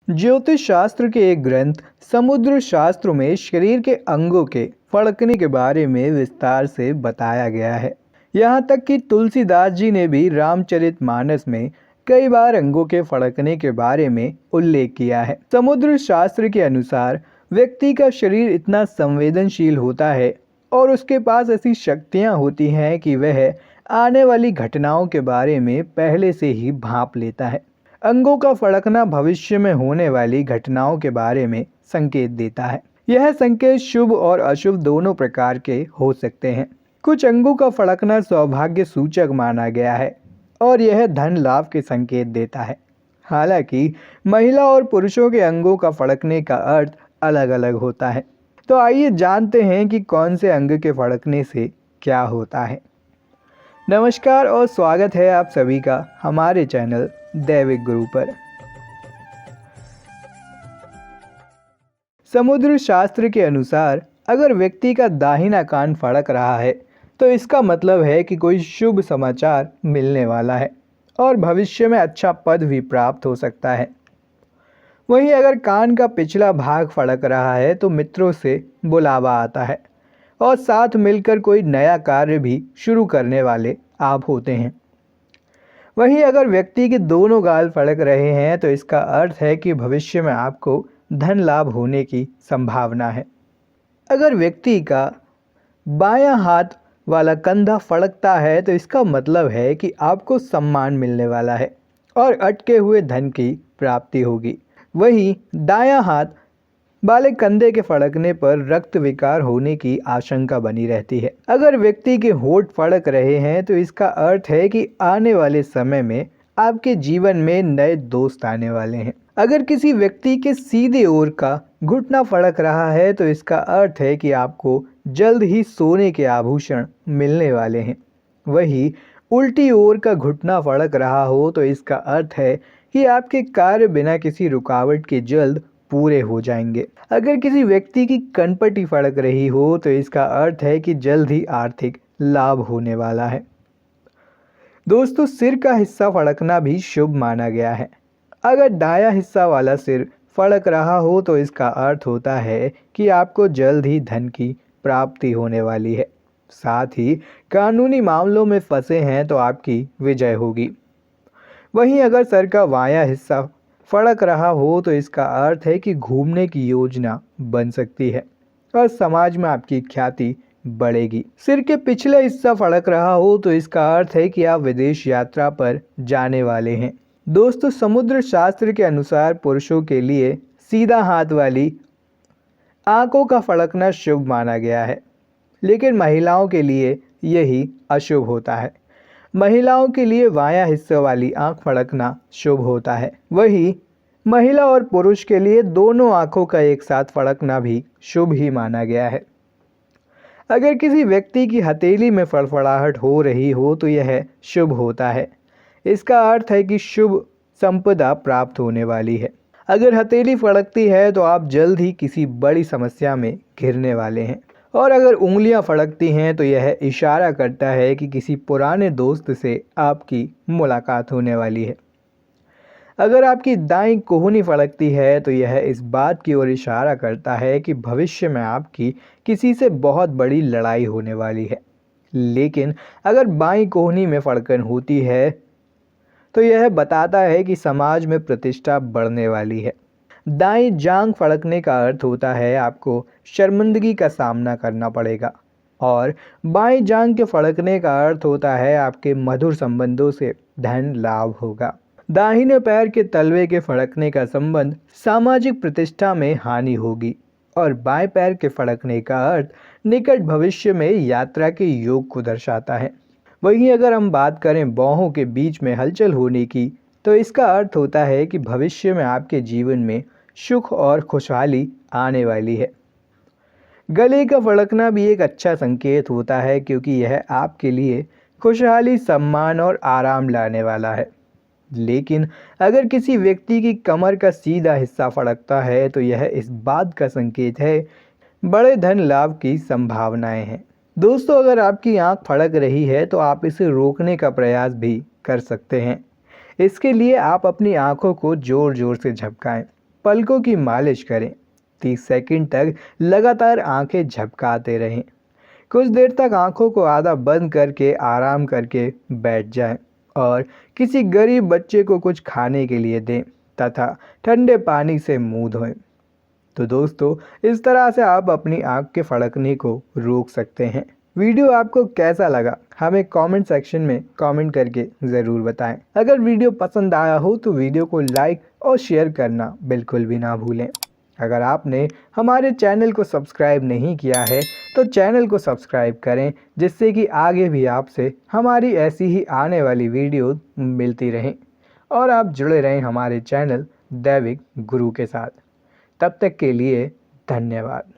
ज्योतिष शास्त्र के एक ग्रंथ समुद्र शास्त्र में शरीर के अंगों के फड़कने के बारे में विस्तार से बताया गया है। यहाँ तक कि तुलसीदास जी ने भी रामचरितमानस में कई बार अंगों के फड़कने के बारे में उल्लेख किया है। समुद्र शास्त्र के अनुसार व्यक्ति का शरीर इतना संवेदनशील होता है और उसके पास ऐसी शक्तियाँ होती हैं कि वह आने वाली घटनाओं के बारे में पहले से ही भांप लेता है। अंगों का फड़कना भविष्य में होने वाली घटनाओं के बारे में संकेत देता है। यह संकेत शुभ और अशुभ दोनों प्रकार के हो सकते हैं। कुछ अंगों का फड़कना सौभाग्य सूचक माना गया है और यह धन लाभ के संकेत देता है। हालांकि महिला और पुरुषों के अंगों का फड़कने का अर्थ अलग अलग होता है। तो आइए जानते हैं कि कौन से अंग के फड़कने से क्या होता है। नमस्कार और स्वागत है आप सभी का हमारे चैनल दैविक गुरु पर। समुद्र शास्त्र के अनुसार अगर व्यक्ति का दाहिना कान फड़क रहा है तो इसका मतलब है कि कोई शुभ समाचार मिलने वाला है और भविष्य में अच्छा पद भी प्राप्त हो सकता है। वहीं अगर कान का पिछला भाग फड़क रहा है तो मित्रों से बुलावा आता है और साथ मिलकर कोई नया कार्य भी शुरू करने वाले आप होते हैं। वहीं अगर व्यक्ति के दोनों गाल फड़क रहे हैं तो इसका अर्थ है कि भविष्य में आपको धन लाभ होने की संभावना है। अगर व्यक्ति का बायां हाथ वाला कंधा फड़कता है तो इसका मतलब है कि आपको सम्मान मिलने वाला है और अटके हुए धन की प्राप्ति होगी। वहीं दायां हाथ वाले कंधे के फड़कने पर रक्त विकार होने की आशंका बनी रहती है। अगर व्यक्ति के होंठ फड़क रहे हैं तो इसका अर्थ है कि आने वाले समय में आपके जीवन में नए दोस्त आने वाले हैं। अगर किसी व्यक्ति के सीधे ओर का घुटना फड़क रहा है तो इसका अर्थ है कि आपको जल्द ही सोने के आभूषण मिलने वाले हैं। वहीं उल्टी ओर का घुटना फड़क रहा हो तो इसका अर्थ है कि आपके कार्य बिना किसी रुकावट के जल्द पूरे हो जाएंगे। अगर किसी व्यक्ति की कनपटी फड़क रही हो तो इसका अर्थ है कि जल्द ही आर्थिक लाभ होने वाला है। दोस्तों, सिर का हिस्सा फड़कना भी शुभ माना गया है। अगर दायां हिस्सा वाला सिर फड़क रहा हो तो इसका अर्थ होता है कि आपको जल्द ही धन की प्राप्ति होने वाली है। साथ ही कानूनी मामलों में फंसे हैं तो आपकी विजय होगी। वहीं अगर सर का बायां हिस्सा फड़क रहा हो तो इसका अर्थ है कि घूमने की योजना बन सकती है और समाज में आपकी ख्याति बढ़ेगी। सिर के पिछले हिस्सा फड़क रहा हो तो इसका अर्थ है कि आप विदेश यात्रा पर जाने वाले हैं। दोस्तों, समुद्र शास्त्र के अनुसार पुरुषों के लिए सीधा हाथ वाली आंखों का फड़कना शुभ माना गया है, लेकिन महिलाओं के लिए यही अशुभ होता है। महिलाओं के लिए बायां हिस्से वाली आंख फड़कना शुभ होता है। वहीं महिला और पुरुष के लिए दोनों आंखों का एक साथ फड़कना भी शुभ ही माना गया है। अगर किसी व्यक्ति की हथेली में फड़फड़ाहट हो रही हो तो यह शुभ होता है। इसका अर्थ है कि शुभ संपदा प्राप्त होने वाली है। अगर हथेली फड़कती है तो आप जल्द ही किसी बड़ी समस्या में घिरने वाले हैं और अगर उंगलियां फड़कती हैं तो यह इशारा करता है कि किसी पुराने दोस्त से आपकी मुलाकात होने वाली है। अगर आपकी दाईं कोहनी फड़कती है तो यह इस बात की ओर इशारा करता है कि भविष्य में आपकी किसी से बहुत बड़ी लड़ाई होने वाली है। लेकिन अगर बाईं कोहनी में फड़कन होती है तो यह बताता है कि समाज में प्रतिष्ठा बढ़ने वाली है। दाईं जांघ फड़कने का अर्थ होता है आपको शर्मिंदगी का सामना करना पड़ेगा और बाईं जांघ के फड़कने का अर्थ होता है आपके मधुर संबंधों से धन लाभ होगा। दाहिने पैर के तलवे के फड़कने का संबंध सामाजिक प्रतिष्ठा में हानि होगी और बाएं पैर के फड़कने का अर्थ निकट भविष्य में यात्रा के योग को दर्शाता है। वहीं अगर हम बात करें बाहों के बीच में हलचल होने की तो इसका अर्थ होता है कि भविष्य में आपके जीवन में सुख और खुशहाली आने वाली है। गले का फड़कना भी एक अच्छा संकेत होता है क्योंकि यह आपके लिए खुशहाली, सम्मान और आराम लाने वाला है। लेकिन अगर किसी व्यक्ति की कमर का सीधा हिस्सा फड़कता है तो यह इस बात का संकेत है बड़े धन लाभ की संभावनाएं हैं। दोस्तों, अगर आपकी आंख फड़क रही है तो आप इसे रोकने का प्रयास भी कर सकते हैं। इसके लिए आप अपनी आंखों को जोर जोर से झपकाएं, पलकों की मालिश करें। 30 सेकंड तक लगातार आंखें झपकाते रहें। कुछ देर तक आंखों को आधा बंद करके आराम करके बैठ जाएं और किसी गरीब बच्चे को कुछ खाने के लिए दें तथा ठंडे पानी से मुंह धोएं। तो दोस्तों, इस तरह से आप अपनी आंख के फड़कने को रोक सकते हैं। वीडियो आपको कैसा लगा हमें कमेंट सेक्शन में कमेंट करके ज़रूर बताएं। अगर वीडियो पसंद आया हो तो वीडियो को लाइक और शेयर करना बिल्कुल भी ना भूलें। अगर आपने हमारे चैनल को सब्सक्राइब नहीं किया है तो चैनल को सब्सक्राइब करें, जिससे कि आगे भी आपसे हमारी ऐसी ही आने वाली वीडियो मिलती रहें और आप जुड़े रहें हमारे चैनल दैविक गुरु के साथ। तब तक के लिए धन्यवाद।